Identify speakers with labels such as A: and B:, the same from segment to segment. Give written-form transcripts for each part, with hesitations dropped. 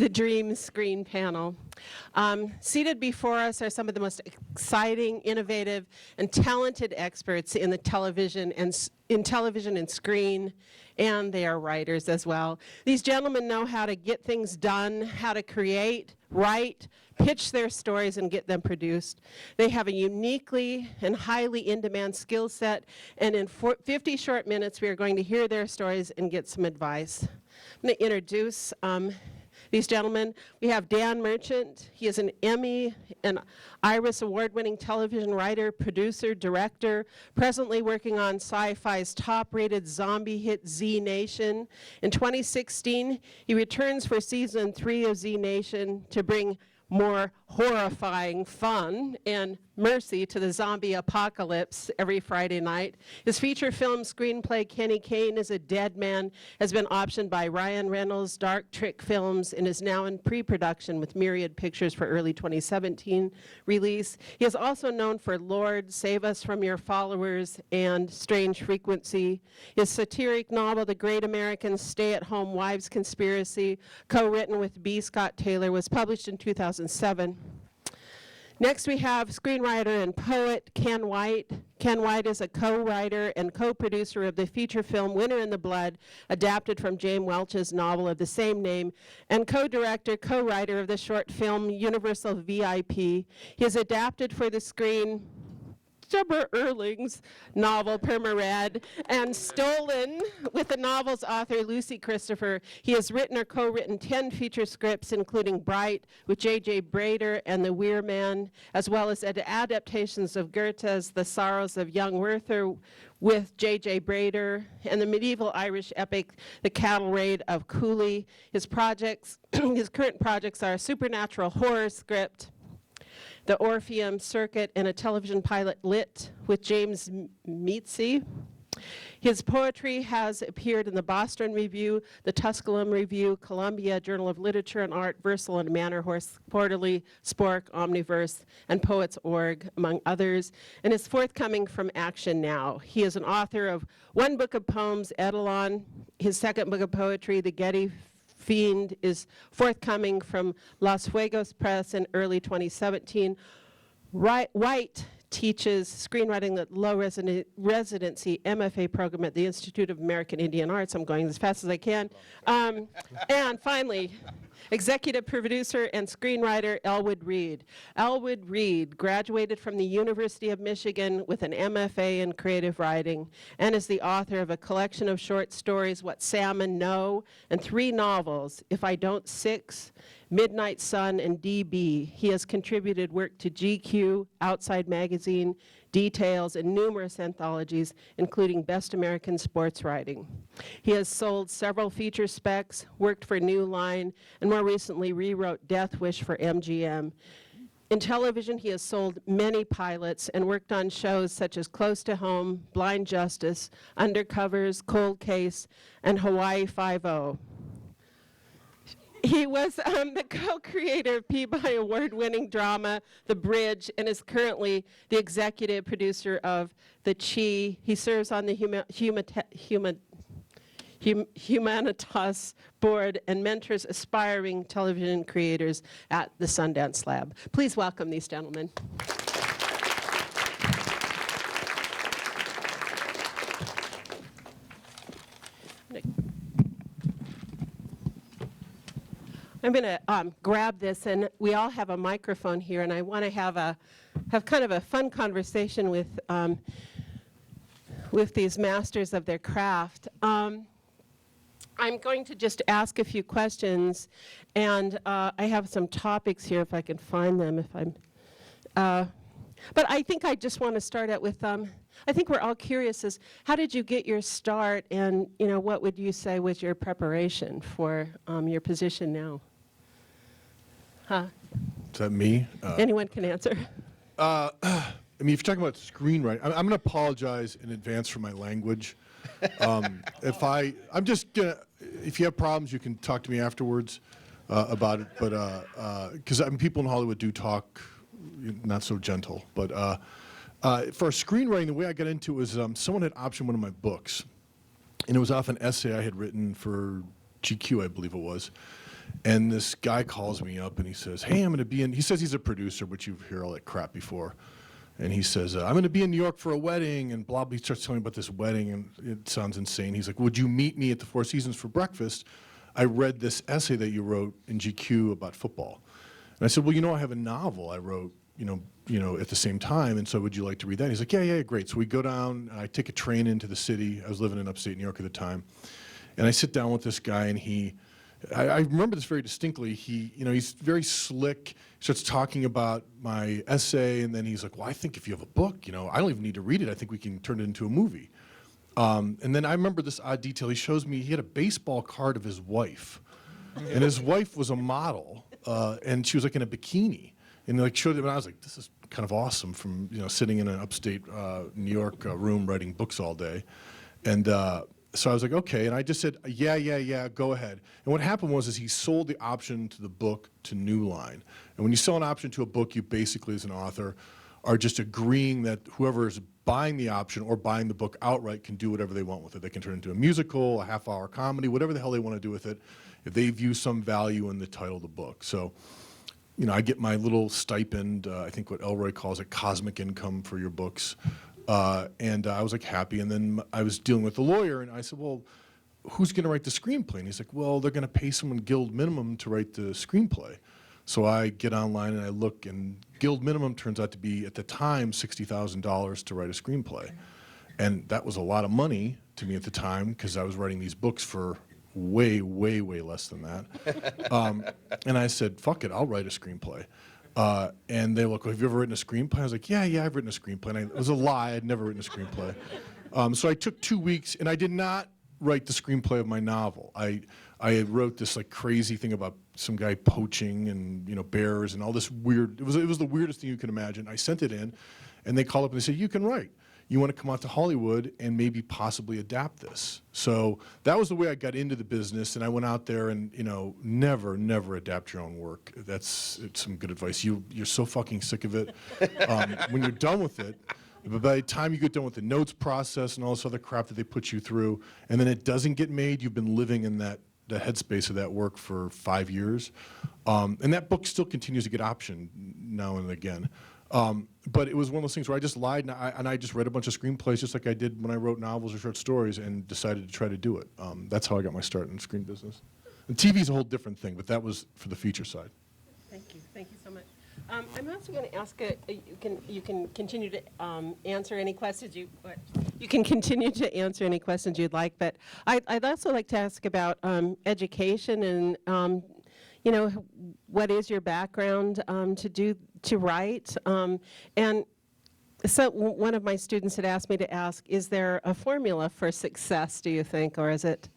A: the Dream Screen Panel. Seated before us are some of the most exciting, innovative, and talented experts in the television and screen, and they are writers as well. These gentlemen know how to get things done, how to create, write, pitch their stories, and get them produced. They have a uniquely and highly in-demand skill set, and in 50 short minutes, we are going to hear their stories and get some advice. I'm going to introduce these gentlemen. We have Dan Merchant. He is an Emmy and Iris award-winning television writer, producer, director, presently working on Sci-Fi's top-rated zombie hit Z Nation. In 2016, he returns for season 3 of Z Nation to bring more horrifying fun and mercy to the zombie apocalypse every Friday night. His feature film screenplay, Kenny Kane is a Dead Man, has been optioned by Ryan Reynolds' Dark Trick Films and is now in pre-production with Myriad Pictures for early 2017 release. He is also known for Lord, Save Us From Your Followers, and Strange Frequency. His satiric novel, The Great American Stay-at-Home Wives Conspiracy, co-written with B. Scott Taylor, was published in 2007. Next, we have screenwriter and poet Ken White. Ken White is a co-writer and co-producer of the feature film Winter in the Blood, adapted from James Welch's novel of the same name, and co-director, co-writer of the short film Universal VIP. He has adapted for the screen Deborah Erling's novel Perma Red, and stolen with the novel's author Lucy Christopher. He has written or co-written 10 feature scripts, including Bright with J.J. Brader and The Weir Man, as well as adaptations of Goethe's The Sorrows of Young Werther with J.J. Brader, and the medieval Irish epic The Cattle Raid of Cooley. His current projects are a supernatural horror script, The Orpheum Circuit, and a television pilot, Lit, with James Meetsy. His poetry has appeared in the Boston Review, the Tusculum Review, Columbia Journal of Literature and Art, Versal and Manor Horse Quarterly, Spork, Omniverse, and Poets.org, among others, and is forthcoming from Action Now. He is an author of one book of poems, Eidolon. His second book of poetry, The Getty Fiend, is forthcoming from Los Fuegos Press in early 2017. White teaches screenwriting at low residency MFA program at the Institute of American Indian Arts. I'm going as fast as I can. And finally, executive producer and screenwriter Elwood Reed. Elwood Reed graduated from the University of Michigan with an MFA in creative writing and is the author of a collection of short stories, What Salmon Know, and 3 novels, If I Don't 6, Midnight Sun, and DB. He has contributed work to GQ, Outside Magazine, Details, and numerous anthologies, including Best American Sports Writing. He has sold several feature specs, worked for New Line, and more recently rewrote Death Wish for MGM. In television, he has sold many pilots and worked on shows such as Close to Home, Blind Justice, Undercovers, Cold Case, and Hawaii Five-0. He was the co-creator of Peabody Award-winning drama, The Bridge, and is currently the executive producer of The Chi. He serves on the Humanitas board and mentors aspiring television creators at the Sundance Lab. Please welcome these gentlemen. I'm going to grab this, and we all have a microphone here, and I want to have kind of a fun conversation with these masters of their craft. I'm going to just ask a few questions, and I have some topics here if I can find them. But I think I just want to start out with. I think we're all curious as how did you get your start, and what would you say was your preparation for your position now? Huh?
B: Is that me?
A: Anyone can answer.
B: I mean, if you're talking about screenwriting, I'm going to apologize in advance for my language. I'm just gonna. If you have problems, you can talk to me afterwards about it. But because people in Hollywood do talk not so gentle. But for screenwriting, the way I got into it was someone had optioned one of my books, and it was off an essay I had written for GQ, I believe it was. And this guy calls me up and he says, hey, I'm going to be in, he says he's a producer, but you've heard all that crap before. And he says, I'm going to be in New York for a wedding, and blah, blah. He starts telling me about this wedding, and it sounds insane. He's like, would you meet me at the Four Seasons for breakfast? I read this essay that you wrote in GQ about football. And I said, well, I have a novel I wrote, at the same time, and so would you like to read that? And he's like, yeah, great. So we go down, and I take a train into the city. I was living in upstate New York at the time. And I sit down with this guy, and I remember this very distinctly. He's very slick. He starts talking about my essay, and then he's like, well, I think if you have a book, I don't even need to read it. I think we can turn it into a movie. And then I remember this odd detail. He shows me he had a baseball card of his wife, and his wife was a model, and she was like in a bikini, and like showed him. And I was like, this is kind of awesome from sitting in an upstate New York room writing books all day, and so I was like, okay, and I just said, yeah, go ahead. And what happened was he sold the option to the book to New Line, and when you sell an option to a book, you basically, as an author, are just agreeing that whoever is buying the option or buying the book outright can do whatever they want with it. They can turn it into a musical, a half-hour comedy, whatever the hell they want to do with it, if they view some value in the title of the book. So, I get my little stipend, I think what Elroy calls it, cosmic income for your books. And I was like happy, and then I was dealing with the lawyer, and I said, well, who's going to write the screenplay? And he's like, well, they're going to pay someone guild minimum to write the screenplay. So I get online and I look, and guild minimum turns out to be, at the time, $60,000 to write a screenplay. And that was a lot of money to me at the time, because I was writing these books for way, way, way less than that. And I said, fuck it, I'll write a screenplay. And they look, have you ever written a screenplay? I was like, yeah, I've written a screenplay. And it was a lie, I'd never written a screenplay. So I took 2 weeks, and I did not write the screenplay of my novel. I wrote this like crazy thing about some guy poaching and bears and all this weird. It was the weirdest thing you can imagine. I sent it in, and they called up and they said, you can write. You want to come out to Hollywood and maybe possibly adapt this. So that was the way I got into the business, and I went out there and never adapt your own work. It's some good advice. You're so fucking sick of it when you're done with it. But by the time you get done with the notes process and all this other crap that they put you through, and then it doesn't get made, you've been living in the headspace of that work for 5 years. And that book still continues to get optioned now and again. But it was one of those things where I just lied, and I just read a bunch of screenplays just like I did when I wrote novels or short stories, and decided to try to do it. That's how I got my start in the screen business. And TV is a whole different thing, but that was for the feature side.
A: Thank you so much. I'm also going to ask, you can continue to answer any questions you can continue to answer any questions you'd like, but I'd also like to ask about education and what is your background to write, and so one of my students had asked me to ask, is there a formula for success, do you think, or is it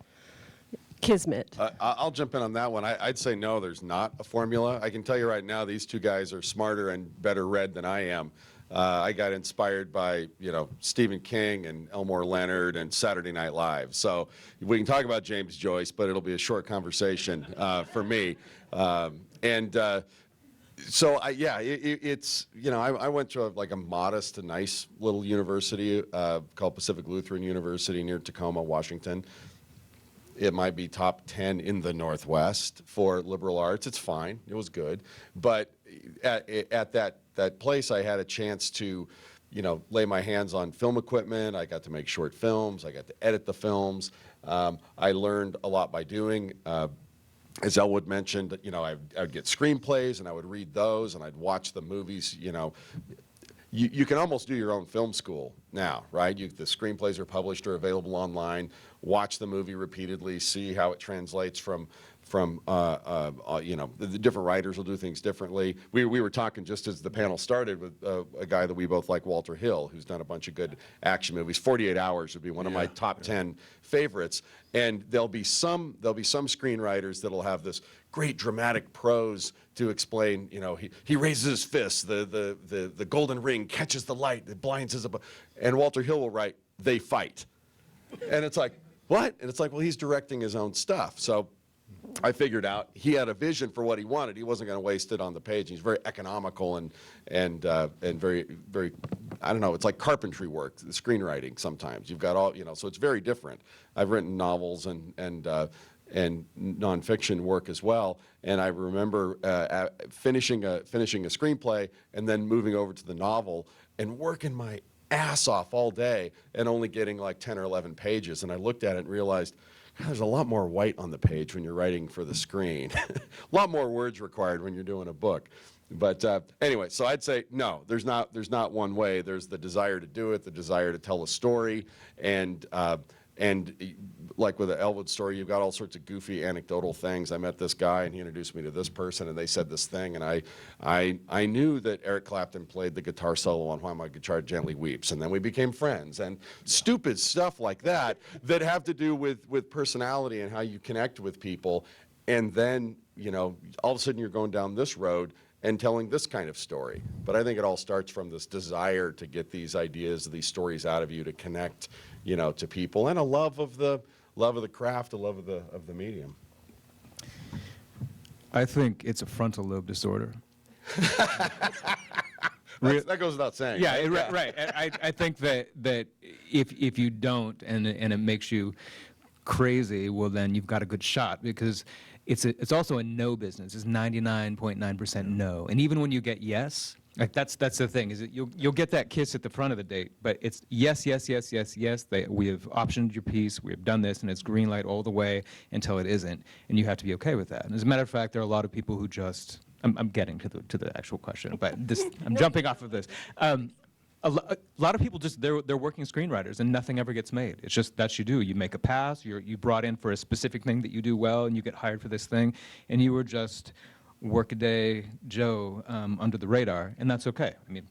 A: kismet?
C: I'll jump in on that one. I'd say no, there's not a formula. I can tell you right now, these two guys are smarter and better read than I am. I got inspired by, Stephen King and Elmore Leonard and Saturday Night Live. So we can talk about James Joyce, but it'll be a short conversation for me. So I went to a modest and nice little university called Pacific Lutheran University near Tacoma, Washington. It might be top 10 in the Northwest for liberal arts. It's fine. It was good. But at that place, I had a chance to, lay my hands on film equipment. I got to make short films. I got to edit the films. I learned a lot by doing. As Elwood mentioned, I'd get screenplays, and I would read those, and I'd watch the movies. You can almost do your own film school now, right? The screenplays are published or available online. Watch the movie repeatedly, see how it translates from the different writers will do things differently. We were talking just as the panel started with a guy that we both like, Walter Hill, who's done a bunch of good action movies. 48 Hours would be one of my top 10 favorites. And there'll be some screenwriters that'll have this great dramatic prose to explain, he raises his fist, the golden ring catches the light, it blinds his, and Walter Hill will write, they fight. And it's like, what? And it's like, well, he's directing his own stuff. So I figured out he had a vision for what he wanted. He wasn't going to waste it on the page. He's very economical and very, very, I don't know, it's like carpentry work, the screenwriting sometimes. You've got all, so it's very different. I've written novels and and nonfiction work as well. And I remember finishing a screenplay and then moving over to the novel and working my ass off all day and only getting like 10 or 11 pages. And I looked at it and realized, God, there's a lot more white on the page when you're writing for the screen. A lot more words required when you're doing a book. But anyway, so I'd say no, there's not one way. There's the desire to do it, the desire to tell a story, and like with the Elwood story, you've got all sorts of goofy anecdotal things. I met this guy and he introduced me to this person and they said this thing, and I knew that Eric Clapton played the guitar solo on Why My Guitar Gently Weeps, and then we became friends, and stupid stuff like that that have to do with personality and how you connect with people. And then, you know, all of a sudden you're going down this road and telling this kind of story. But I think it all starts from this desire to get these ideas, these stories out of you, to connect, you know, to people, and a love of the craft, a love of the medium.
D: I think it's a frontal lobe disorder.
C: That goes without saying.
D: Yeah, right. I think that if you don't and it makes you crazy, well then you've got a good shot, because it's also a no business. It's 99.9% no. And even when you get yes, like that's the thing, is that you'll get that kiss at the front of the date, but it's yes, yes, yes, yes, yes. We have optioned your piece, we have done this, and it's green light all the way until it isn't, and you have to be okay with that. And as a matter of fact, there are a lot of people who just, I'm getting to the actual question, but I'm jumping off of this. A lot of people just, they're working screenwriters and nothing ever gets made. It's just, that's you do. You make a pass, you brought in for a specific thing that you do well, and you get hired for this thing, and you were just workaday Joe under the radar, and that's okay. I mean,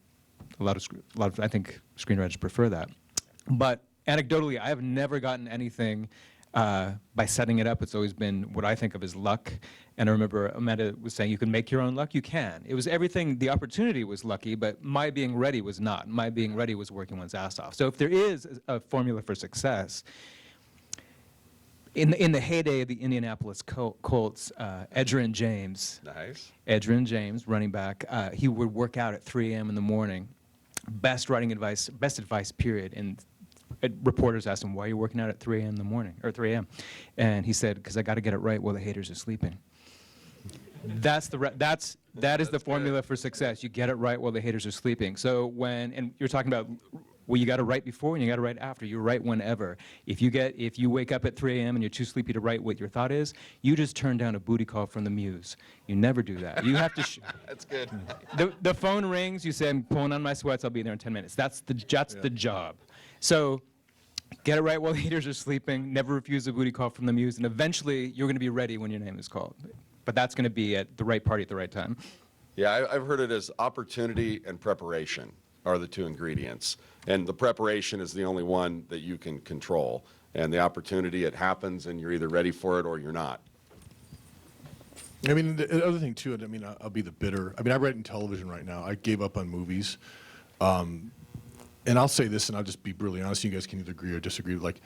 D: a lot of I think screenwriters prefer that. But anecdotally, I have never gotten anything by setting it up. It's always been what I think of as luck. And I remember Amanda was saying, you can make your own luck. You can. It was everything. The opportunity was lucky, but my being ready was not. My being ready was working one's ass off. So if there is a formula for success, in the heyday of the Indianapolis Colts, Edgerrin James,
C: Nice.
D: Edgerrin James, running back, he would work out at 3 a.m. in the morning. Best advice, period. And reporters asked him, why are you working out at 3 a.m. in the morning, or 3 a.m.? And he said, because I got to get it right while the haters are sleeping. That is the formula for success. You get it right while the haters are sleeping. So and you're talking about, well, you got to write before and you got to write after. You write whenever. If you wake up at 3 a.m. and you're too sleepy to write what your thought is, you just turn down a booty call from the muse. You never do that. You have to.
C: That's good.
D: The phone rings. You say, I'm pulling on my sweats. I'll be there in 10 minutes. That's the job. So get it right while the haters are sleeping. Never refuse a booty call from the muse, and eventually you're going to be ready when your name is called. But that's going to be at the right party at the right time.
C: Yeah, I've heard it as opportunity and preparation are the two ingredients. And the preparation is the only one that you can control. And the opportunity, it happens, and you're either ready for it or you're not.
B: I mean, the other thing too, I mean, I'll be the bitter. I mean, I write in television right now. I gave up on movies. And I'll say this, and I'll just be brutally honest. You guys can either agree or disagree. Like,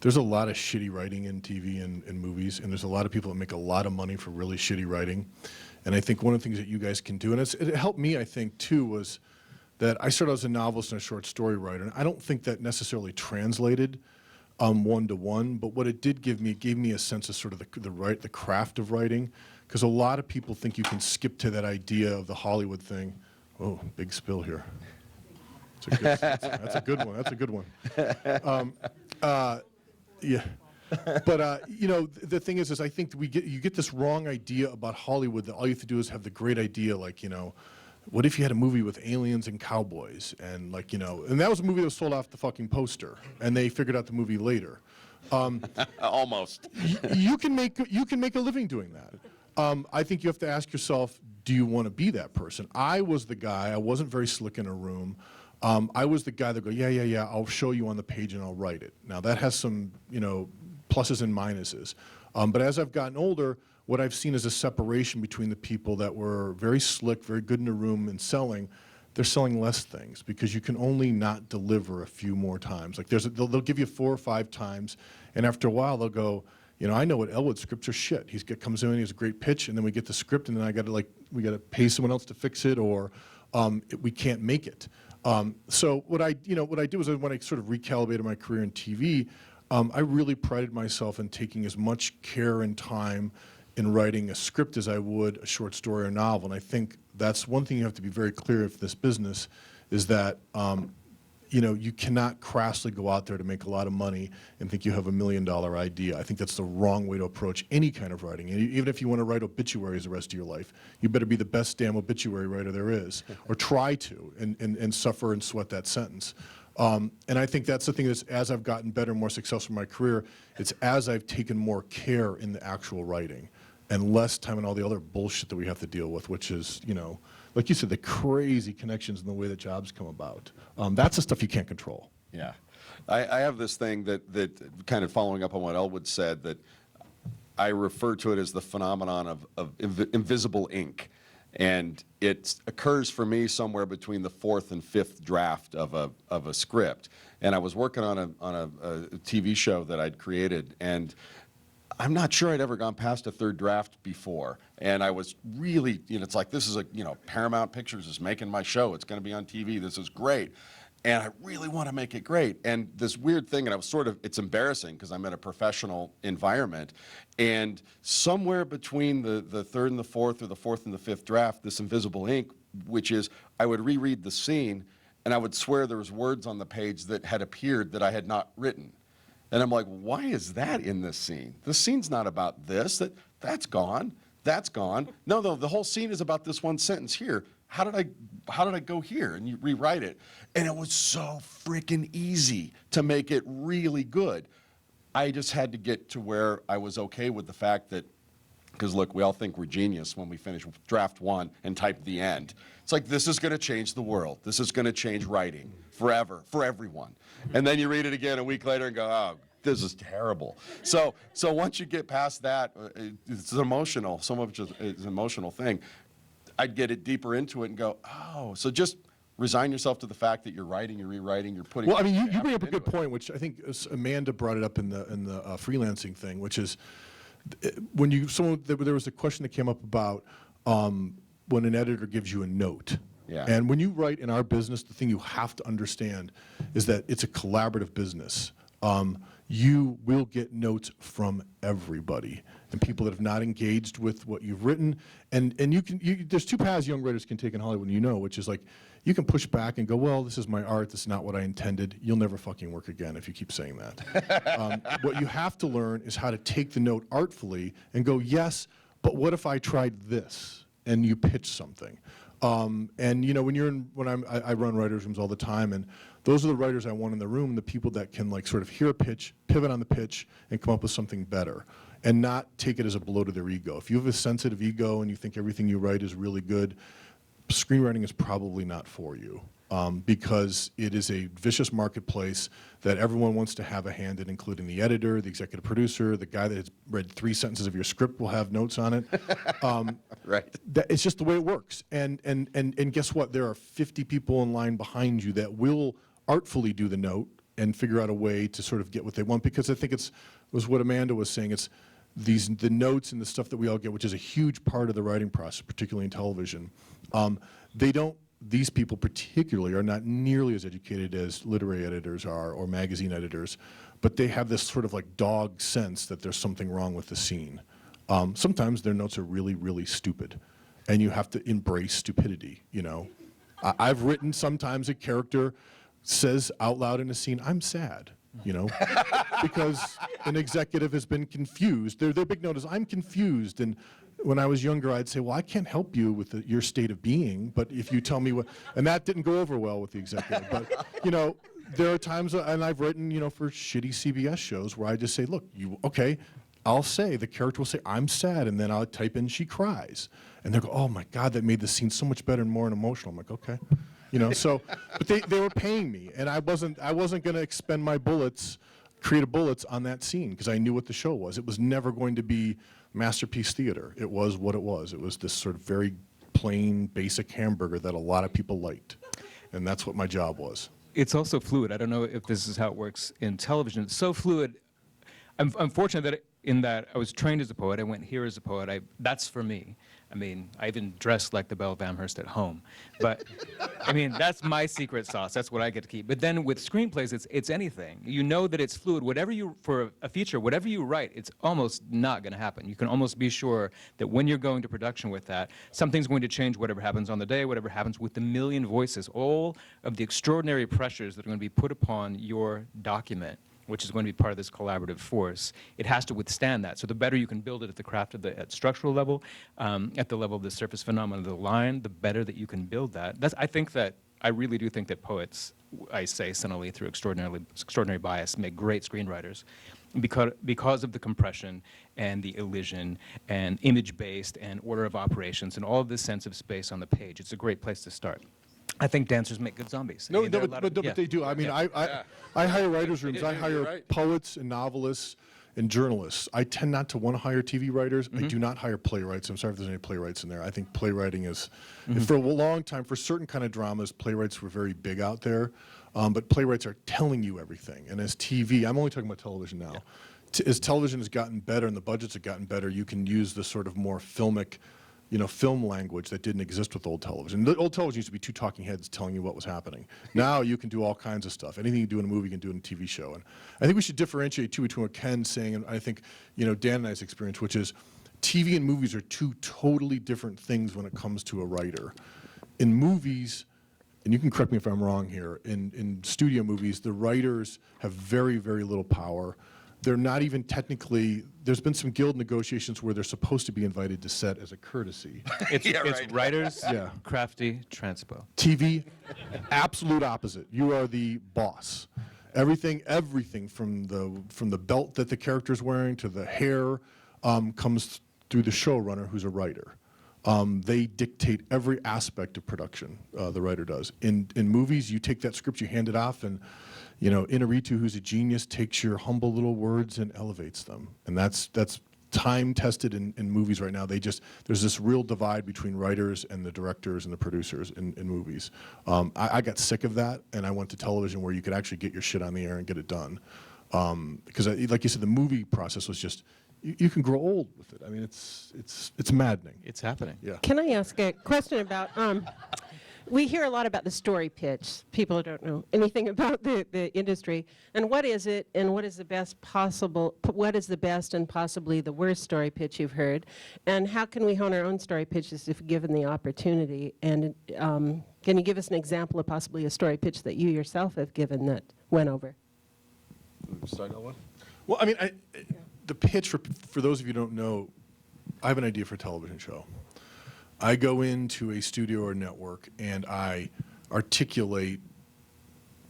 B: there's a lot of shitty writing in TV and movies, and there's a lot of people that make a lot of money for really shitty writing. And I think one of the things that you guys can do, and it helped me, I think, too, was that I started as a novelist and a short story writer. And I don't think that necessarily translated one-to-one, but what it did give me, it gave me a sense of sort of the craft of writing, because a lot of people think you can skip to that idea of the Hollywood thing. Oh, big spill here. That's a good one. That's a good one. Yeah. But, you know, the thing is I think you get this wrong idea about Hollywood that all you have to do is have the great idea, like, you know, what if you had a movie with aliens and cowboys? And, like, you know, and that was a movie that was sold off the fucking poster, and they figured out the movie later.
C: Almost.
B: You can make a living doing that. I think you have to ask yourself, do you want to be that person? I was the guy. I wasn't very slick in a room. I was the guy that go, yeah, I'll show you on the page and I'll write it. Now that has some, you know, pluses and minuses. But as I've gotten older, what I've seen is a separation between the people that were very slick, very good in a room and selling. They're selling less things because you can only not deliver a few more times. Like they'll give you 4 or 5 times, and after a while they'll go, you know, I know what Elwood scripts are shit. He comes in, he has a great pitch, and then we get the script, and then we got to pay someone else to fix it, or we can't make it. So what I do is when I sort of recalibrated my career in TV, I really prided myself in taking as much care and time in writing a script as I would a short story or novel. And I think that's one thing you have to be very clear of this business is that you cannot crassly go out there to make a lot of money and think you have $1 million idea. I think that's the wrong way to approach any kind of writing. And even if you want to write obituaries the rest of your life, you better be the best damn obituary writer there is, or try to, and suffer and sweat that sentence. And I think that's the thing is, as I've gotten better and more successful in my career, it's as I've taken more care in the actual writing and less time in all the other bullshit that we have to deal with, which is, like you said, the crazy connections and the way that jobs come about. That's the stuff you can't control.
C: Yeah. I have this thing that kind of following up on what Elwood said, that I refer to it as the phenomenon of invisible ink. And it occurs for me somewhere between the 4th and 5th draft of a script. And I was working on a TV show that I'd created, and I'm not sure I'd ever gone past a 3rd draft before. And I was really, it's like, this is Paramount Pictures is making my show. It's going to be on TV. This is great. And I really want to make it great. And this weird thing, and I was it's embarrassing because I'm in a professional environment. And somewhere between the 3rd and the 4th, or the 4th and the 5th draft, this invisible ink, which is I would reread the scene and I would swear there was words on the page that had appeared that I had not written. And I'm like, why is that in this scene? The scene's not about this. That's gone. That's gone. No, the whole scene is about this one sentence here. How did I go here? And you rewrite it. And it was so freaking easy to make it really good. I just had to get to where I was okay with the fact that, because look, we all think we're genius when we finish draft 1 and type the end. It's like, this is going to change the world. This is going to change writing forever, for everyone. And then you read it again a week later and go, oh, this is terrible. So once you get past that, it's emotional. So much is an emotional thing. I'd get it deeper into it and go, oh, so just resign yourself to the fact that you're writing, you're rewriting, you're putting.
B: Well, I mean, you bring up a
C: into
B: good
C: it.
B: point, which I think Amanda brought it up in the freelancing thing, which is when there was a question that came up about when an editor gives you a note.
C: Yeah.
B: And when you write in our business, the thing you have to understand is that it's a collaborative business. You will get notes from everybody and people that have not engaged with what you've written. And there's 2 paths young writers can take in Hollywood, which is like, you can push back and go, well, this is my art, this is not what I intended. You'll never fucking work again if you keep saying that. What you have to learn is how to take the note artfully and go, yes, but what if I tried this? And you pitch something. When I run writers' rooms all the time, and those are the writers I want in the room, the people that can sort of hear a pitch, pivot on the pitch, and come up with something better, and not take it as a blow to their ego. If you have a sensitive ego and you think everything you write is really good, screenwriting is probably not for you. Because it is a vicious marketplace that everyone wants to have a hand in, including the editor, the executive producer, the guy that has read 3 sentences of your script will have notes on it.
C: Right.
B: It's just the way it works. And guess what? There are 50 people in line behind you that will artfully do the note and figure out a way to sort of get what they want. Because I think was what Amanda was saying. It's the notes and the stuff that we all get, which is a huge part of the writing process, particularly in television. These people particularly are not nearly as educated as literary editors are or magazine editors, but they have this sort of dog sense that there's something wrong with the scene. Sometimes their notes are really, really stupid, and you have to embrace stupidity, I've written sometimes a character says out loud in a scene, I'm sad, because an executive has been confused. Their big note is, I'm confused, and when I was younger, I'd say, well, I can't help you with your state of being, but if you tell me what, and that didn't go over well with the executive. But, there are times, and I've written, for shitty CBS shows where I just say, look, I'll say, the character will say, I'm sad, and then I'll type in, she cries. And they'll go, oh my God, that made the scene so much better and more emotional. I'm like, okay. But they were paying me, and I wasn't going to expend my creative bullets on that scene, because I knew what the show was. It was never going to be masterpiece theater. It was what it was. It was this sort of very plain, basic hamburger that a lot of people liked. And that's what my job was.
D: It's also fluid. I don't know if this is how it works in television. It's so fluid. I'm fortunate that in that I was trained as a poet. I went here as a poet. That's for me. I mean, I even dress like the Belle of Amherst at home. But, I mean, that's my secret sauce. That's what I get to keep. But then with screenplays, it's anything. You know that it's fluid. Whatever you, for a feature, whatever you write, it's almost not going to happen. You can almost be sure that when you're going to production with that, something's going to change whatever happens on the day, whatever happens with the million voices, all of the extraordinary pressures that are going to be put upon your document, which is going to be part of this collaborative force. It has to withstand that. So the better you can build it at the craft of the at structural level, at the level of the surface phenomenon of the line, the better that you can build that. I really do think that poets, I say similarly through extraordinary bias, make great screenwriters because of the compression and the elision and image-based and order of operations and all of this sense of space on the page. It's a great place to start. I think dancers make good zombies. I
B: No,
D: mean,
B: no,
D: there are a
B: but,
D: lot
B: but,
D: of-
B: but they do. I mean, I hire writers' rooms. I hire
C: right.
B: poets and novelists and journalists. I tend not to want to hire TV writers. I do not hire playwrights. I'm sorry if there's any playwrights in there. I think playwriting is, for a long time, for certain kind of dramas, playwrights were very big out there. But playwrights are telling you everything. And as TV, I'm only talking about television now. As television has gotten better and the budgets have gotten better, you can use the sort of more filmic, film language that didn't exist with old television. The old television used to be two talking heads telling you what was happening. Now you can do all kinds of stuff. Anything you do in a movie, you can do in a TV show. And I think we should differentiate too between what Ken's saying and I think, Dan and I's experience, which is TV and movies are two totally different things when it comes to a writer. In movies, and you can correct me if I'm wrong here, in studio movies, the writers have very, very little power. They're not even technically, there's been some guild negotiations where they're supposed to be invited to set as a courtesy.
D: It's writers,
B: Yeah.
D: crafty, transpo.
B: TV, absolute opposite. You are the boss. Everything from the belt that the character's wearing to the hair comes through the showrunner, who's a writer. They dictate every aspect of production. The writer does. In movies, you take that script, you hand it off, and Inarritu, who's a genius, takes your humble little words and elevates them. And that's time tested in movies right now. There's this real divide between writers and the directors and the producers in movies. I got sick of that, and I went to television where you could actually get your shit on the air and get it done. Because like you said, the movie process was just, you can grow old with it. I mean, it's maddening.
D: It's happening.
B: Yeah.
A: Can I ask a question about, we hear a lot about the story pitch. People don't know anything about the industry. And what is it, and what is the best and possibly the worst story pitch you've heard? And how can we hone our own story pitches if given the opportunity? And can you give us an example of possibly a story pitch that you yourself have given that went over?
C: Start that one?
B: Well, I mean, the pitch, for those of you who don't know, I have an idea for a television show. I go into a studio or network and I articulate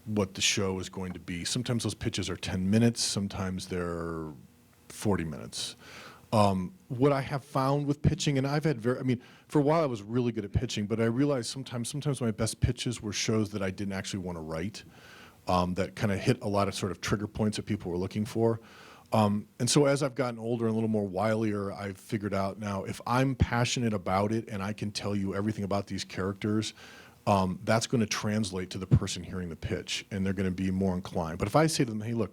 B: what the show is going to be. Sometimes those pitches are 10 minutes, sometimes they're 40 minutes. What I have found with pitching, and I've had for a while I was really good at pitching, but I realized sometimes my best pitches were shows that I didn't actually want to write, that kind of hit a lot of sort of trigger points that people were looking for. And so as I've gotten older and a little more wilier, I've figured out now if I'm passionate about it and I can tell you everything about these characters, that's going to translate to the person hearing the pitch, and they're going to be more inclined. But if I say to them, hey, look,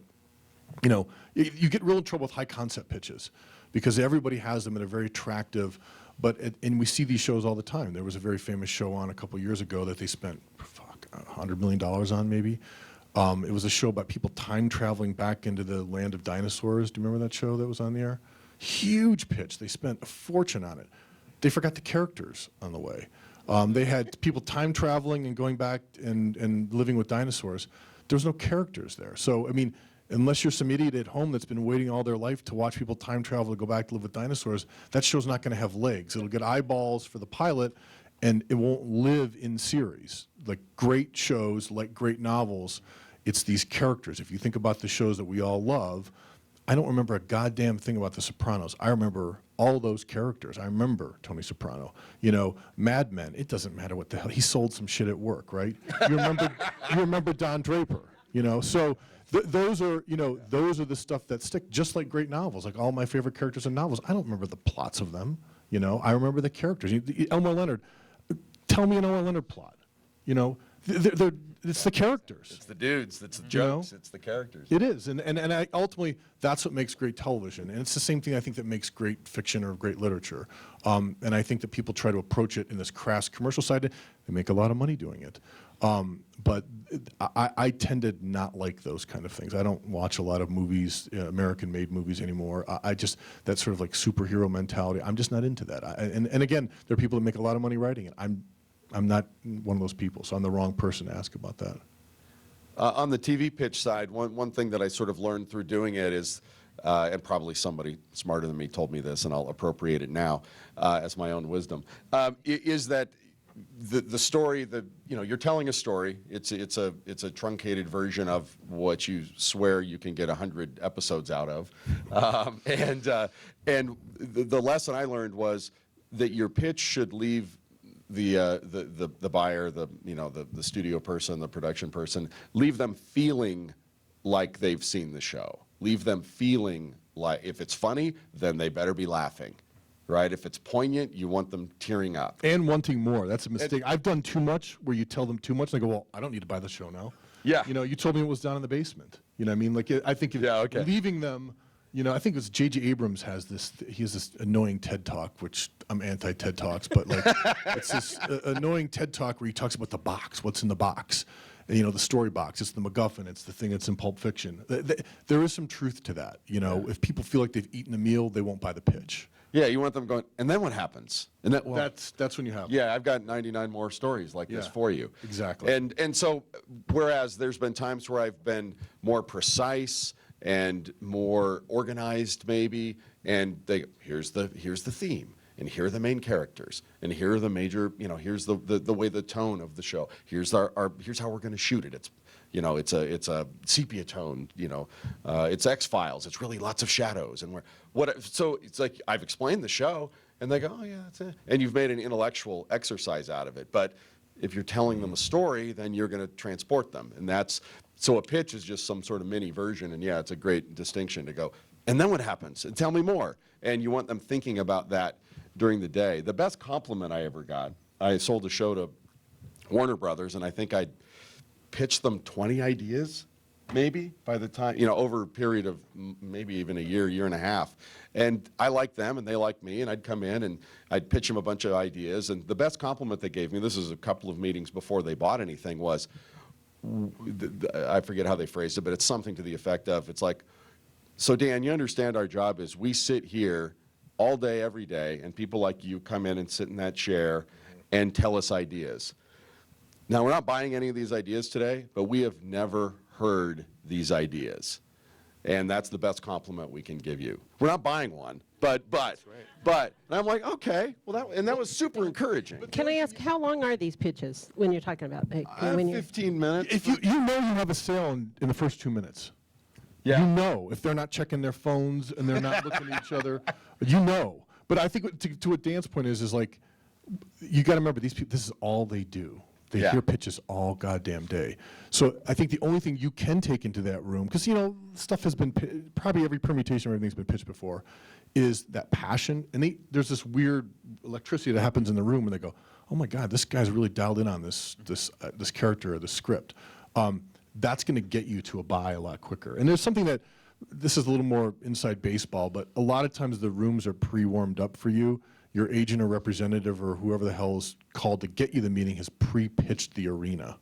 B: you get real in trouble with high concept pitches because everybody has them and they're very attractive. And we see these shows all the time. There was a very famous show on a couple years ago that they spent, $100 million on maybe. It was a show about people time traveling back into the land of dinosaurs. Do you remember that show that was on the air? Huge pitch. They spent a fortune on it. They forgot the characters on the way. They had people time traveling and going back and living with dinosaurs. There was no characters there. So, I mean, unless you're some idiot at home that's been waiting all their life to watch people time travel to go back to live with dinosaurs, that show's not going to have legs. It'll get eyeballs for the pilot, and it won't live in series. Like great shows, like great novels, it's these characters. If you think about the shows that we all love, I don't remember a goddamn thing about The Sopranos. I remember all those characters. I remember Tony Soprano. Mad Men, it doesn't matter what the hell. He sold some shit at work, right? You remember Don Draper, So those are the stuff that stick, just like great novels. Like all my favorite characters in novels, I don't remember the plots of them. I remember the characters. Elmore Leonard, tell me an Elmore Leonard plot. it's the characters.
C: It's the dudes. It's the
B: You know?
C: jokes. It's the characters.
B: It is, and ultimately, that's what makes great television, and it's the same thing I think that makes great fiction or great literature. And I think that people try to approach it in this crass commercial side. They make a lot of money doing it, but I tend to not like those kind of things. I don't watch a lot of movies, American-made movies anymore. I just that sort of like superhero mentality. I'm just not into that. And again, there are people that make a lot of money writing it. I'm not one of those people, so I'm the wrong person to ask about that.
C: On the TV pitch side, one thing that I sort of learned through doing it is, and probably somebody smarter than me told me this, and I'll appropriate it now as my own wisdom, is that the story that you're telling a story. It's a truncated version of what you swear you can get 100 episodes out of, and the lesson I learned was that your pitch should leave the buyer, the studio person, the production person, leave them feeling like they've seen the show. Leave them feeling like if it's funny, then they better be laughing, right? If it's poignant, you want them tearing up.
B: And wanting more. That's a mistake. I've done too much where you tell them too much and they go, well, I don't need to buy the show now.
C: Yeah.
B: You told me it was down in the basement. You know what I mean? Like, I think leaving them, I think it was J.J. Abrams he has this annoying TED Talk, which I'm anti-TED Talks, but like, it's this annoying TED Talk where he talks about the box, what's in the box. And, the story box, it's the MacGuffin, it's the thing that's in Pulp Fiction. There is some truth to that. If people feel like they've eaten a meal, they won't buy the pitch.
C: Yeah, you want them going, and then what happens? And then,
B: That's when you have.
C: yeah, I've got 99 more stories like this for you.
B: Exactly.
C: And so, whereas there's been times where I've been more precise and more organized, maybe, and here's the theme, and here are the main characters, and here are the major, here's the way the tone of the show. Here's here's how we're going to shoot it. It's a sepia tone. It's X-Files. It's really lots of shadows, and so it's like I've explained the show, and they go, oh yeah, that's it, and you've made an intellectual exercise out of it. But if you're telling them a story, then you're going to transport them, and so a pitch is just some sort of mini version, and yeah, it's a great distinction to go, and then what happens? And tell me more. And you want them thinking about that during the day. The best compliment I ever got, I sold a show to Warner Brothers, and I think I pitched them 20 ideas, maybe, by the time, over a period of maybe even a year and a half. And I liked them, and they liked me, and I'd come in, and I'd pitch them a bunch of ideas. And the best compliment they gave me, this is a couple of meetings before they bought anything, was, I forget how they phrased it, but it's something to the effect of, it's like, so Dan, you understand our job is we sit here all day, every day, and people like you come in and sit in that chair and tell us ideas. Now, we're not buying any of these ideas today, but we have never heard these ideas. And that's the best compliment we can give you. We're not buying one, but, and I'm like, okay, well, that was super encouraging.
A: Can I ask, how long are these pitches when you're talking about? When you're
C: 15 minutes.
B: If you have a sale in the first 2 minutes.
C: Yeah.
B: If they're not checking their phones and they're not looking at each other, But I think to what Dan's point is like, you got to remember these people. This is all they do. They hear pitches all goddamn day. So I think the only thing you can take into that room, because stuff has been probably every permutation of everything's been pitched before, is that passion. And there's this weird electricity that happens in the room, and they go, "Oh my God, this guy's really dialed in on this character or this script." That's going to get you to a buy a lot quicker. And there's something that, this is a little more inside baseball, but a lot of times the rooms are pre-warmed up for you. Your agent or representative or whoever the hell is called to get you the meeting has pre-pitched the arena.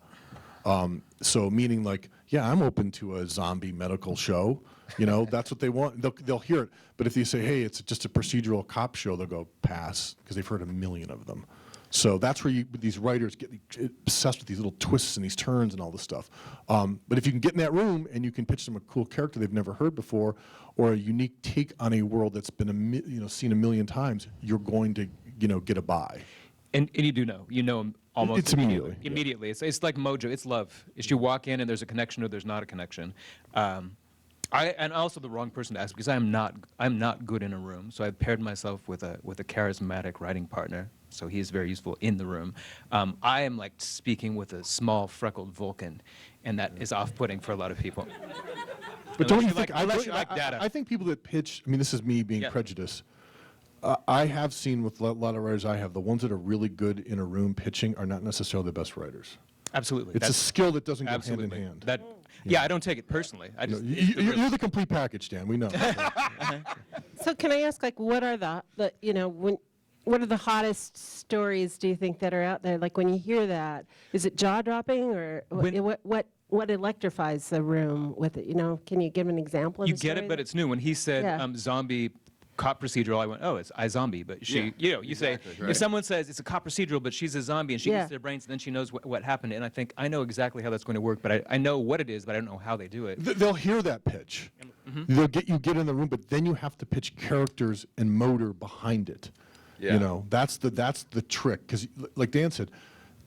B: So meaning like, yeah, I'm open to a zombie medical show. That's what they want. They'll hear it. But if you say, hey, it's just a procedural cop show, they'll go pass because they've heard a million of them. So that's where these writers get obsessed with these little twists and these turns and all this stuff. But if you can get in that room and you can pitch them a cool character they've never heard before, or a unique take on a world that's been seen a million times, you're going to get a buy.
D: And you do know. You know them almost
B: It's immediately, yeah.
D: Immediately. It's like Mojo. It's love. It's you walk in and there's a connection or there's not a connection. And also the wrong person to ask because I'm not good in a room. So I've paired myself with a charismatic writing partner. So he is very useful in the room. I am like speaking with a small freckled Vulcan, and that is off-putting for a lot of people.
B: But
D: Unless
B: don't you
D: you
B: think?
D: like- unless you like data.
B: I think people that pitch. I mean, this is me being
D: Yeah.
B: prejudiced. I have seen with a lot of writers I have, the ones that are really good in a room pitching are not necessarily the best writers.
D: Absolutely.
B: It's a
D: That's-
B: skill that doesn't go
D: Absolutely.
B: hand in hand.
D: That, yeah, I don't take it personally. I just,
B: You're the complete package, Dan. We know.
A: So can I ask, like, what are what are the hottest stories, do you think, that are out there? Like, when you hear that, is it jaw-dropping, or what electrifies the room with it? Can you give an example of
D: you
A: a
D: get
A: story
D: it, but
A: that-
D: it's new. When he said
A: Yeah.
D: zombie cop procedural, I went, oh, it's iZombie. But she, you
C: exactly,
D: say,
C: right.
D: if someone says it's a cop procedural, but she's a zombie and she
A: Yeah.
D: gets their brains and then she knows what happened. And I think, I know exactly how that's going to work, but I know what it is, but I don't know how they do it.
B: They'll hear that pitch. They'll get in the room, but then you have to pitch characters and motor behind it.
C: Yeah.
B: That's the trick. Because, like Dan said,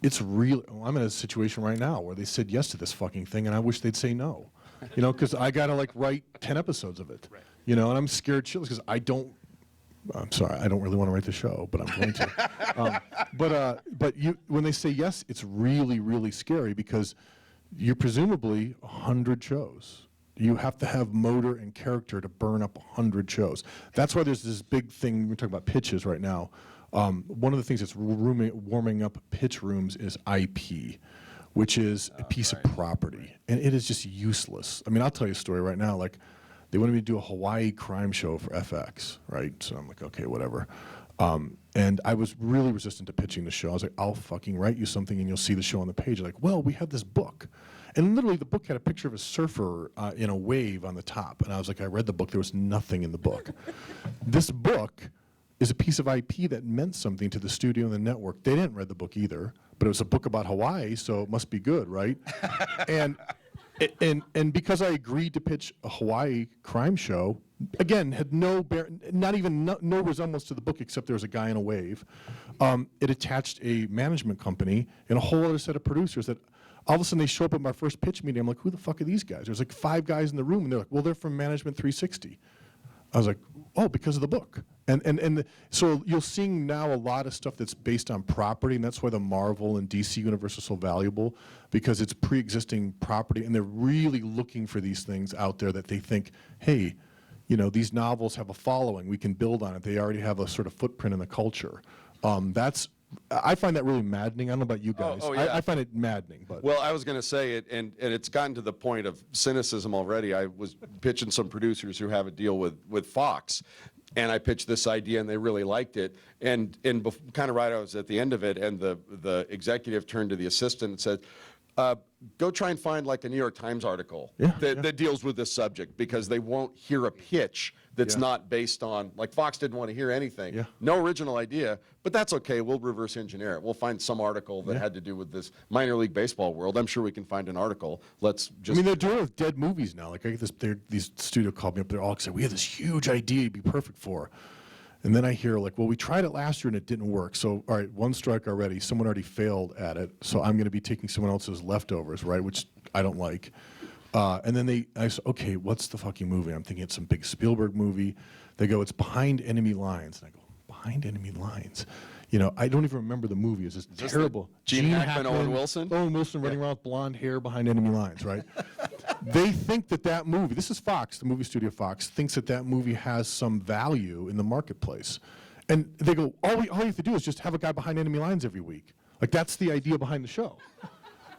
B: it's real. I'm in a situation right now where they said yes to this fucking thing, and I wish they'd say no. Because I gotta write 10 episodes of it. Right. And I'm scared shitless because I'm sorry, I don't really want to write the show, but I'm going to. But when they say yes, it's really, really scary because you're presumably 100 shows. You have to have motor and character to burn up 100 shows. That's why there's this big thing, we're talking about pitches right now. One of the things that's warming up pitch rooms is IP, which is a piece of property. And it is just useless. I mean, I'll tell you a story right now. They wanted me to do a Hawaii crime show for FX, right? So I'm like, okay, whatever. And I was really resistant to pitching the show. I was like, I'll fucking write you something and you'll see the show on the page. Like, well, we had this book. And literally the book had a picture of a surfer in a wave on the top. And I was like, I read the book. There was nothing in the book. This book is a piece of IP that meant something to the studio and the network. They didn't read the book either, but it was a book about Hawaii, so it must be good, right? And because I agreed to pitch a Hawaii crime show, again, had no resemblance to the book except there was a guy in a wave. It attached a management company and a whole other set of producers that all of a sudden they show up at my first pitch meeting. I'm like, who the fuck are these guys? There's 5 guys in the room, and they're like, well, they're from Management 360. I was like, oh, because of the book. So you're seeing now a lot of stuff that's based on property, and that's why the Marvel and DC universe are so valuable, because it's pre-existing property, and they're really looking for these things out there that they think, hey, these novels have a following. We can build on it. They already have a sort of footprint in the culture. I find that really maddening. I don't know about you guys.
C: oh, yeah.
B: I find it maddening. But
C: Well, I was going to say it, and it's gotten to the point of cynicism already. I was pitching some producers who have a deal with Fox, and I pitched this idea, and they really liked it. And kind of right, I was at the end of it, and the executive turned to the assistant and said, go try and find a New York Times article that deals with this subject, because they won't hear a pitch that's not based on, Fox didn't want to hear anything.
B: Yeah.
C: No original idea, but that's okay. We'll reverse engineer it. We'll find some article that had to do with this minor league baseball world. I'm sure we can find an article. Let's just.
B: I mean, they're doing it with dead movies now. I get these studio called me up. They're all excited. We have this huge idea you'd be perfect for. And then I hear well, we tried it last year and it didn't work. So, all right, one strike already. Someone already failed at it. So I'm going to be taking someone else's leftovers, right? Which I don't like. And then I said, okay, what's the fucking movie? I'm thinking it's some big Spielberg movie. They go, it's Behind Enemy Lines. And I go, Behind Enemy Lines? I don't even remember the movie. It's just
C: this
B: terrible.
C: Gene Hackman, Owen Wilson?
B: Owen Wilson running around with blonde hair behind enemy lines, right? They think that movie, this is Fox, the movie studio Fox, thinks that movie has some value in the marketplace. And they go, all you have to do is just have a guy behind enemy lines every week. That's the idea behind the show.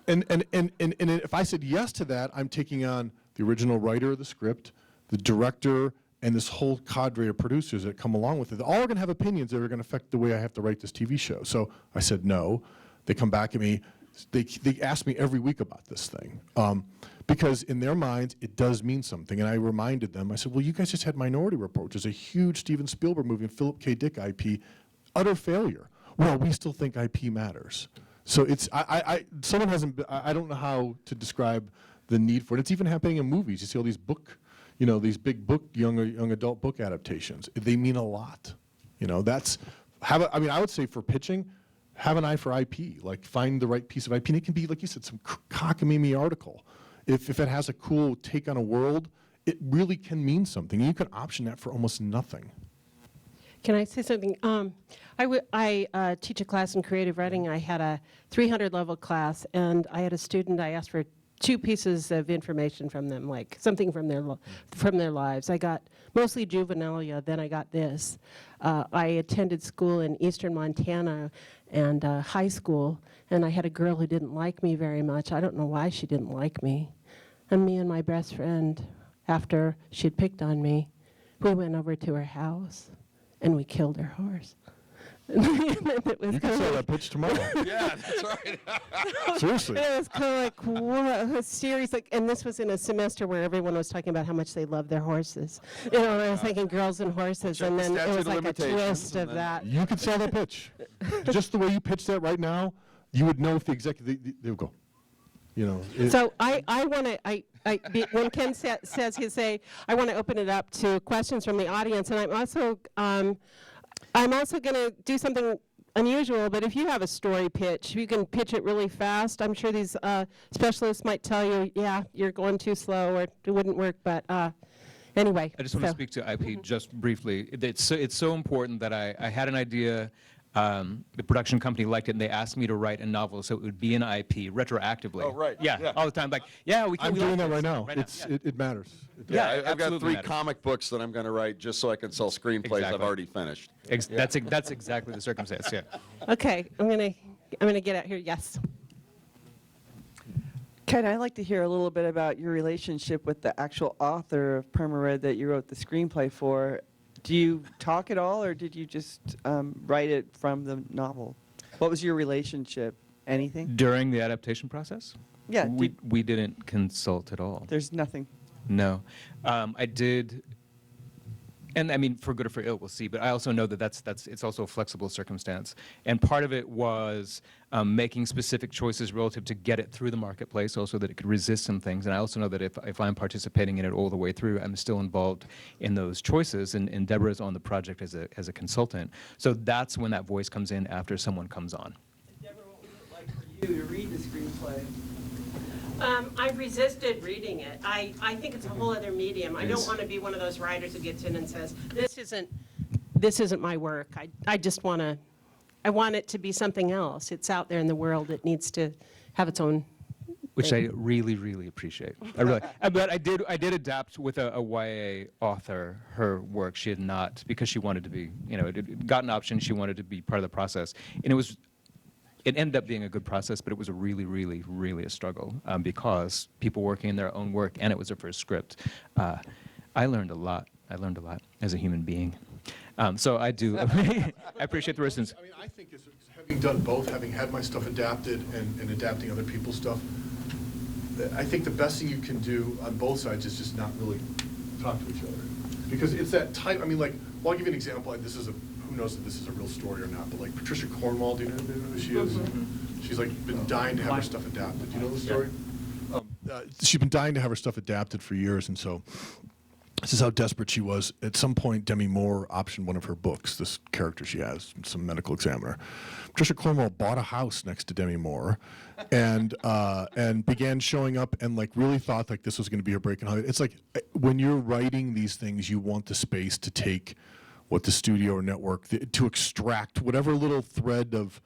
B: And if I said yes to that, I'm taking on the original writer of the script, the director, and this whole cadre of producers that come along with it. All are going to have opinions that are going to affect the way I have to write this TV show. So I said no. They come back at me. They ask me every week about this thing. Because in their minds, it does mean something. And I reminded them, I said, well, you guys just had Minority Report, which is a huge Steven Spielberg movie and Philip K. Dick IP, utter failure. Well, we still think IP matters. So it's, someone hasn't, I don't know how to describe the need for it. It's even happening in movies. You see all these these big book, young adult book adaptations. They mean a lot. I would say for pitching, have an eye for IP. Find the right piece of IP. And it can be, like you said, some cockamamie article. If it has a cool take on a world, it really can mean something. You can option that for almost nothing.
A: Can I say something? I teach a class in creative writing. I had a 300 level class, and I had a student. I asked for 2 pieces of information from them, something from their lives. I got mostly juvenilia. Then I got this. I attended school in eastern Montana, and high school, and I had a girl who didn't like me very much. I don't know why she didn't like me. And me and my best friend, after she'd picked on me, we went over to her house, and we killed her horse. It was
B: You can
A: kind
B: sell
A: of
B: that pitch tomorrow.
C: Yeah, that's right.
B: Seriously.
A: it was kind of like, what a series, like, and this was in a semester where everyone was talking about how much they love their horses. You know, and I was thinking girls and horses,
C: Check
A: and
C: the
A: then it
C: statute
A: was
C: of
A: like a
C: limitations,
A: twist
C: and
A: of
C: then-
A: that.
B: You could sell that pitch. Just the way you pitch that right now, you would know if the executive, they would go, you know.
A: So I want to, when Ken says he'd say, I want to open it up to questions from the audience, and I'm also going to do something unusual, but if you have a story pitch, you can pitch it really fast. I'm sure these specialists might tell you, yeah, you're going too slow, or it wouldn't work, but anyway.
D: I just want to
A: so-
D: speak to IP just briefly. It's so important that I had an idea. The production company liked it, and they asked me to write a novel so it would be an IP retroactively.
C: Oh, right.
D: Yeah,
C: Yeah.
D: all the time. Like, yeah, we can.
B: I'm
D: we
B: doing
D: like
B: that
D: this
B: right now.
D: yeah.
B: It matters.
D: Yeah,
C: I've got
D: absolutely
C: 3
D: matters.
C: comic books that I'm going to write just so I can sell screenplays I've
D: Exactly.
C: already finished.
D: That's exactly the circumstance. Yeah.
A: Okay, I'm gonna get out here. Yes.
E: Ken, I'd like to hear a little bit about your relationship with the actual author of Permared that you wrote the screenplay for. Do you talk at all, or did you just write it from the novel? What was your relationship? Anything?
D: During the adaptation process,
E: Yeah,
D: we didn't consult at all.
E: there's nothing.
D: No, I did, and I mean, for good or for ill, we'll see. But I also know that that's it's also a flexible circumstance, and part of it was making specific choices relative to get it through the marketplace, also that it could resist some things. And I also know that if I'm participating in it all the way through, I'm still involved in those choices. And Deborah's on the project as a consultant, so that's when that voice comes in after someone comes on.
E: Deborah, what was it like for you to read the screenplay?
A: I resisted reading it. I think it's a whole other medium. I
D: It
A: don't
D: is.
A: want to be one of those writers who gets in and says, this isn't my work. I just want to, I want it to be something else. It's out there in the world. It needs to have its own.
D: Which I really, really appreciate. But I did adapt with a YA author her work. She had not, because she wanted to be, it got an option. She wanted to be part of the process, and it ended up being a good process, but it was a really, really, really a struggle because people working in their own work, and it was her first script. I learned a lot. I learned a lot as a human being. So I do. I appreciate the resistance.
B: I mean, I think having done both, having had my stuff adapted and adapting other people's stuff, I think the best thing you can do on both sides is just not really talk to each other. Because it's that type, I mean, like, well, I'll give you an example. Who knows if this is a real story or not, but like Patricia Cornwall, do you know who she is? She's like been dying to have her stuff adapted. Do you know the story? She's been dying to have her stuff adapted for years, and so this is how desperate she was. At some point, Demi Moore optioned one of her books, this character she has, some medical examiner. Patricia Cornwall bought a house next to Demi Moore and began showing up and like really thought like this was going to be her break in Hollywood. It's like when you're writing these things, you want the space to take what the studio or network, to extract whatever little thread of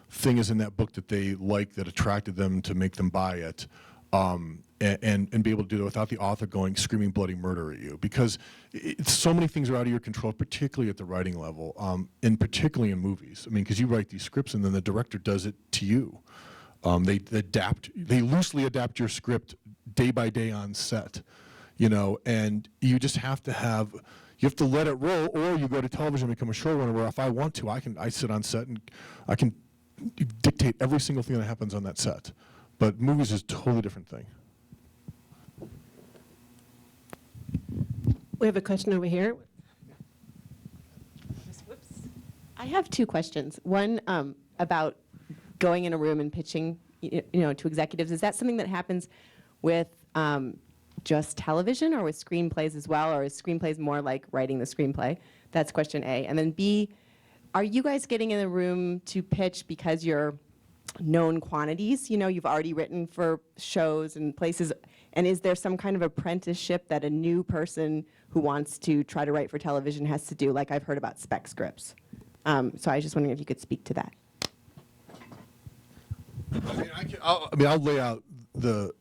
B: thing is in that book that they like, that attracted them to make them buy it. And be able to do that without the author going screaming bloody murder at you, because so many things are out of your control, particularly at the writing level, and particularly in movies. I mean, because you write these scripts and then the director does it to you. They loosely adapt your script day by day on set, and you just have to you have to let it roll, or you go to television and become a showrunner where if I want to, I sit on set and I can dictate every single thing that happens on that set. But movies is a totally different thing.
A: We have a question over here.
F: I have 2 questions. One about going in a room and pitching, to executives. Is that something that happens with just television, or with screenplays as well, or is screenplays more like writing the screenplay? That's question A. And then B, are you guys getting in the room to pitch because you're known quantities? You've already written for shows and places, and is there some kind of apprenticeship that a new person who wants to try to write for television has to do? Like I've heard about spec scripts. So I was just wondering if you could speak to that.
B: I'll lay out the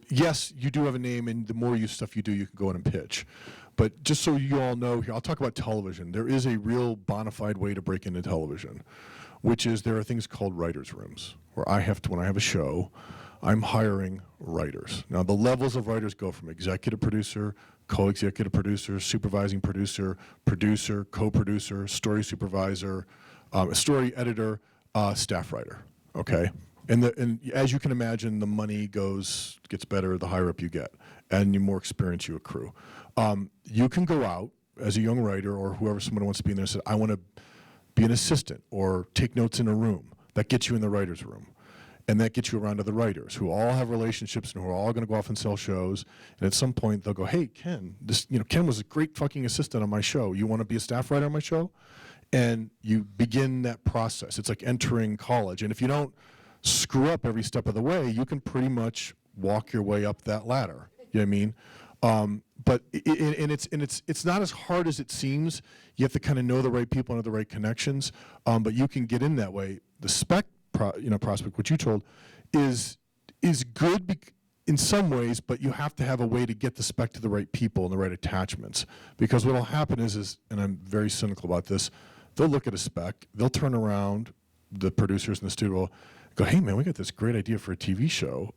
B: yes, you do have a name, and the more stuff you do, you can go in and pitch. But just so you all know here, I'll talk about television. There is a real bona fide way to break into television, which is there are things called writers' rooms where I have to, when I have a show, I'm hiring writers. Now, the levels of writers go from executive producer, co-executive producer, supervising producer, producer, co-producer, story supervisor, story editor, staff writer, okay? And as you can imagine, the money gets better the higher up you get, and the more experience you accrue. You can go out as a young writer or whoever someone wants to be in there and say, I want to be an assistant or take notes in a room. That gets you in the writer's room. And that gets you around to the writers who all have relationships and who are all going to go off and sell shows. And at some point they'll go, hey, Ken, Ken was a great fucking assistant on my show. You want to be a staff writer on my show? And you begin that process. It's like entering college. And if you don't screw up every step of the way, you can pretty much walk your way up that ladder. You know what I mean? But it's not as hard as it seems. You have to kind of know the right people and have the right connections. But you can get in that way. The spec prospect, what you told, is good in some ways, but you have to have a way to get the spec to the right people and the right attachments. Because what will happen is, and I'm very cynical about this, they'll look at a spec, they'll turn around, the producers in the studio will go, hey man, we got this great idea for a TV show,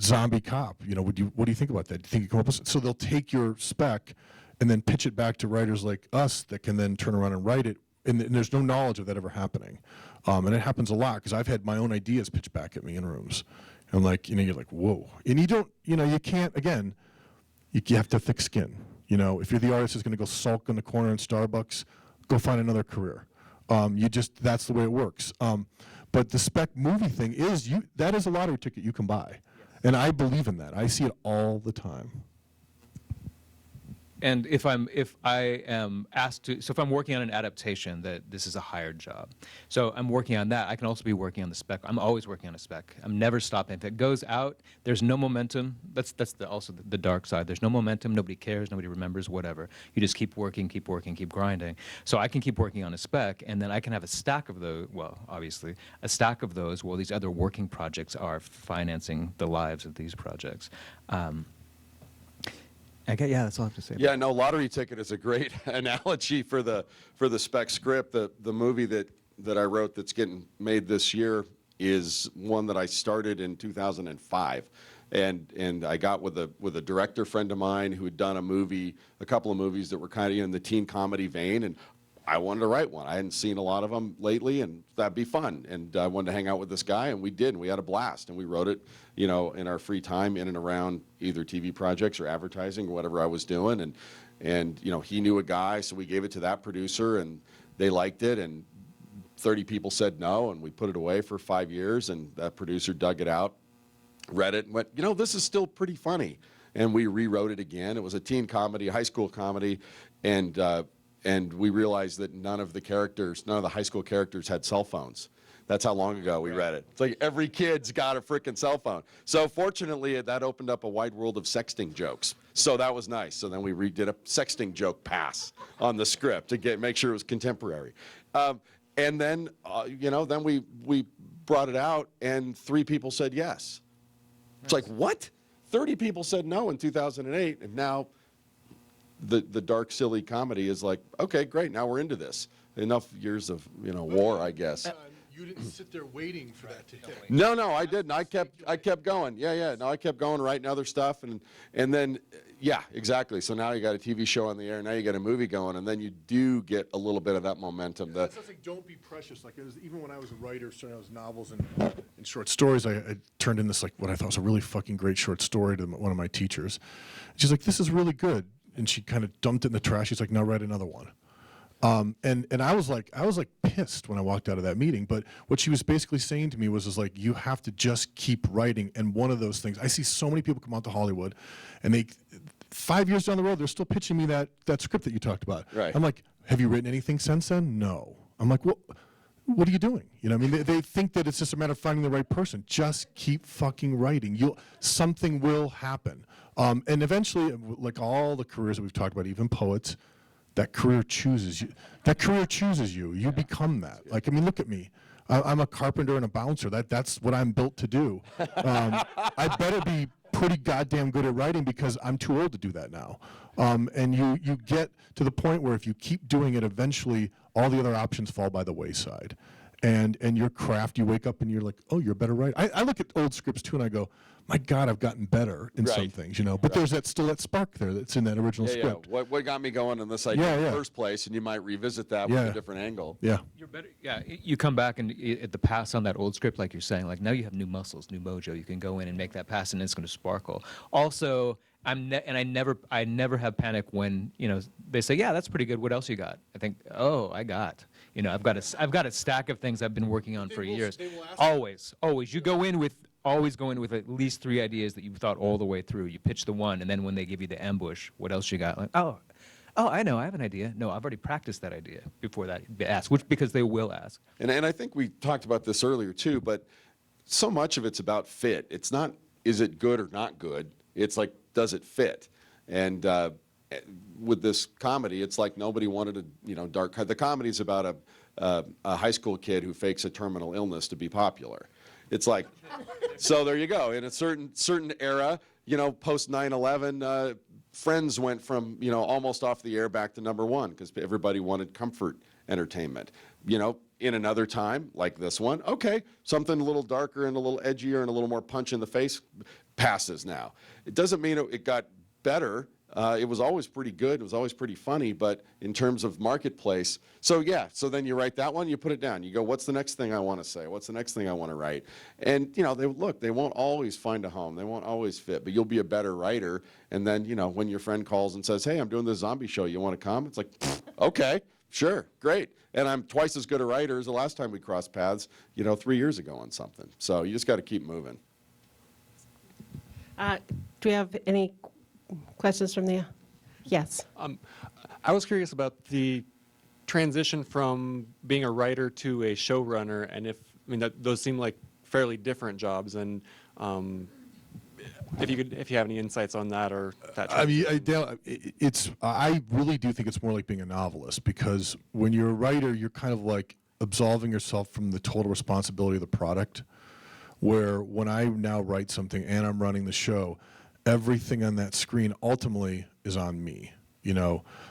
B: Zombie Cop. What do you think about that? Do you think you come up with? So they'll take your spec and then pitch it back to writers like us that can then turn around and write it. And there's no knowledge of that ever happening. And it happens a lot because I've had my own ideas pitched back at me in rooms. And you're like, whoa. And you don't, you can't, again, you have to have thick skin. If you're the artist who's going to go sulk in the corner in Starbucks, go find another career. That's the way it works. But the spec movie thing that is a lottery ticket you can buy. And I believe in that. I see it all the time.
D: And if I am asked to, so if I'm working on an adaptation, that this is a hired job. So I'm working on that. I can also be working on the spec. I'm always working on a spec. I'm never stopping. If it goes out, there's no momentum. That's also the dark side. There's no momentum. Nobody cares. Nobody remembers. Whatever. You just keep working, keep grinding. So I can keep working on a spec, and then I can have a stack of those. Well, obviously, a stack of those while these other working projects are financing the lives of these projects. That's all I have to say.
C: Yeah, no, lottery ticket is a great analogy for the spec script. The movie that I wrote that's getting made this year is one that I started in 2005, and I got with a director friend of mine who had done a couple of movies that were kind of in the teen comedy vein, and I wanted to write one. I hadn't seen a lot of them lately, and that'd be fun. And I wanted to hang out with this guy, and we did. And we had a blast, and we wrote it, in our free time, in and around either TV projects or advertising or whatever I was doing. And he knew a guy, so we gave it to that producer, and they liked it. And 30 people said no, and we put it away for 5 years. And that producer dug it out, read it, and went, this is still pretty funny. And we rewrote it again. It was a teen comedy, high school comedy, and we realized that none of the high school characters had cell phones. That's how long ago we read it. It's like every kid's got a freaking cell phone. So fortunately, that opened up a wide world of sexting jokes. So that was nice. So then we redid a sexting joke pass on the script to make sure it was contemporary. And then, then we brought it out, and 3 people said yes. It's like, what? 30 people said no in 2008, and now the dark, silly comedy is like, okay, great, now we're into this. Enough years of war, I guess.
B: You didn't sit there waiting for that to hit.
C: No, I didn't. I kept going. Yeah. No, I kept going, writing other stuff, and then exactly. So now you got a TV show on the air. Now you got a movie going, and then you do get a little bit of that momentum.
B: That's like, don't be precious. Like even when I was a writer, starting out with novels and short stories, I turned in this what I thought was a really fucking great short story to one of my teachers. She's like, "This is really good," and she kind of dumped it in the trash. She's like, "Now write another one." And I was like pissed when I walked out of that meeting. But what she was basically saying to me was like, you have to just keep writing. And one of those things, I see so many people come out to Hollywood, and 5 years down the road, they're still pitching me that script that you talked about.
C: Right.
B: I'm like, have you written anything since then? No. I'm like, well, what are you doing? They think that it's just a matter of finding the right person. Just keep fucking writing. Something will happen. And eventually, like all the careers that we've talked about, even poets, that career chooses you. You become that. Look at me. I'm a carpenter and a bouncer. That's what I'm built to do. I better be pretty goddamn good at writing because I'm too old to do that now. And you get to the point where if you keep doing it, eventually all the other options fall by the wayside. And your craft, you wake up and you're like, oh, you're a better writer. I look at old scripts too, and I go, my God, I've gotten better in some
C: Right.
B: things, you know. But there's still that spark there that's in that original
C: Yeah,
B: script.
C: What got me going in this idea in
B: Yeah.
C: the first place, and you might revisit that with
B: Yeah.
C: a different angle.
B: Yeah.
D: You're better. Yeah, you come back and at the pass on that old script, like you're saying, like now you have new muscles, new mojo. You can go in and make that pass, and it's going to sparkle. Also, I never have panic when they say, yeah, that's pretty good. What else you got? I think, oh, I've got a stack of things I've been working on for years. Always. You always go in with at least 3 ideas that you've thought all the way through. You pitch the one, and then when they give you the ambush, what else you got? Like, oh, I know, I have an idea. No, I've already practiced that idea before that they ask, because they will ask.
C: And I think we talked about this earlier too, but so much of it's about fit. It's not, is it good or not good? It's like, does it fit? And with this comedy, it's like nobody wanted a dark. The comedy's about a high school kid who fakes a terminal illness to be popular. It's like, so there you go. In a certain era, post 9/11, Friends went from almost off the air back to #1 because everybody wanted comfort entertainment. In another time like this one, okay, something a little darker and a little edgier and a little more punch in the face passes now. It doesn't mean it got better. It was always pretty good. It was always pretty funny, but in terms of marketplace, so then you write that one, you put it down. You go, what's the next thing I want to say? What's the next thing I want to write? And, they won't always find a home. They won't always fit, but you'll be a better writer. And then, when your friend calls and says, hey, I'm doing this zombie show. You want to come? It's like, okay, sure, great. And I'm twice as good a writer as the last time we crossed paths, 3 years ago on something. So you just got to keep moving.
A: Do we have any questions from the? Yes.
G: I was curious about the transition from being a writer to a showrunner, and those seem like fairly different jobs, and if you have any insights on that or that.
B: I mean, I really do think it's more like being a novelist, because when you're a writer, you're kind of like absolving yourself from the total responsibility of the product. Where when I now write something and I'm running the show, everything on that screen ultimately is on me.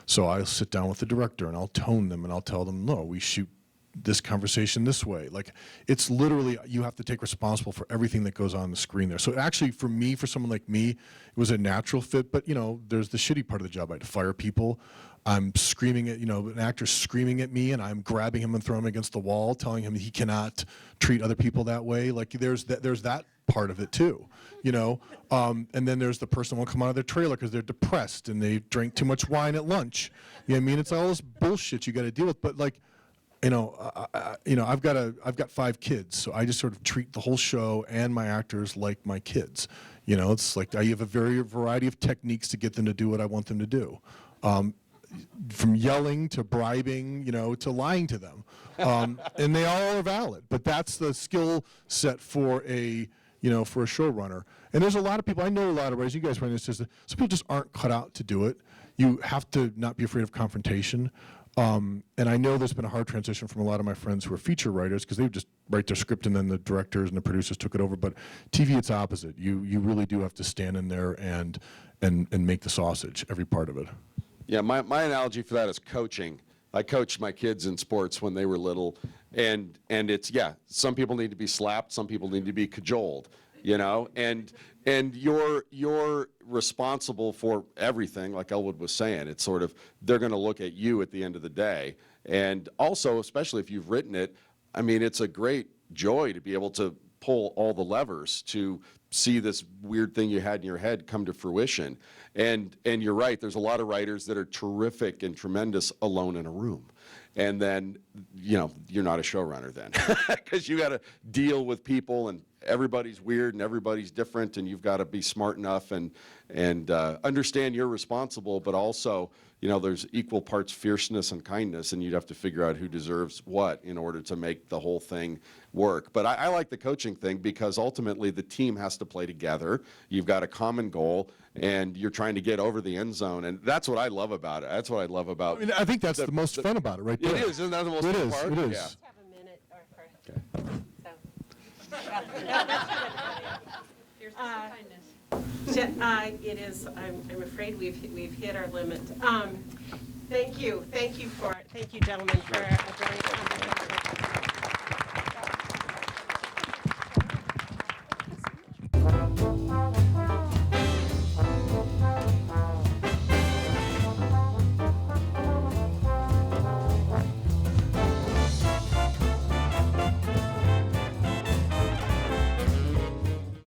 B: So I'll sit down with the director and I'll tone them and I'll tell them, no, we shoot this conversation this way. Like, it's literally, you have to take responsible for everything that goes on the screen there. So actually, for someone like me, it was a natural fit, but there's the shitty part of the job. I had to fire people. I'm screaming at, an actor's screaming at me, and I'm grabbing him and throwing him against the wall, telling him he cannot treat other people that way. Like, there's that part of it too, and then there's the person who won't come out of their trailer because they're depressed and they drank too much wine at lunch. It's all this bullshit you got to deal with. But like, I've got 5 kids, so I just sort of treat the whole show and my actors like my kids. It's like I have a variety of techniques to get them to do what I want them to do. From yelling to bribing, to lying to them. And they all are valid, but that's the skill set for a showrunner. And there's a lot of people, I know a lot of writers, you guys run this, some people just aren't cut out to do it. You have to not be afraid of confrontation. And I know there's been a hard transition from a lot of my friends who are feature writers, because they would just write their script and then the directors and the producers took it over. But TV, it's opposite. You really do have to stand in there and make the sausage, every part of it.
C: Yeah, my analogy for that is coaching. I coached my kids in sports when they were little, and it's, some people need to be slapped, some people need to be cajoled, and you're responsible for everything, like Elwood was saying. It's sort of, they're going to look at you at the end of the day. And also, especially if you've written it, it's a great joy to be able to pull all the levers to see this weird thing you had in your head come to fruition. And you're right, there's a lot of writers that are terrific and tremendous alone in a room. And then, you're not a showrunner then, because you got to deal with people, and everybody's weird and everybody's different, and you've got to be smart enough and understand you're responsible, but also, there's equal parts fierceness and kindness, and you'd have to figure out who deserves what in order to make the whole thing work. But I like the coaching thing, because ultimately the team has to play together. You've got a common goal, and you're trying to get over the end zone, and that's what I love about it. That's what I love about.
B: I think that's the most fun about it, right there.
C: It is, isn't that the most fun part?
B: It is.
C: Yeah.
A: Have a minute it is. I'm afraid we've hit our limit. Thank you for Thank you, gentlemen, for a brilliant conversation.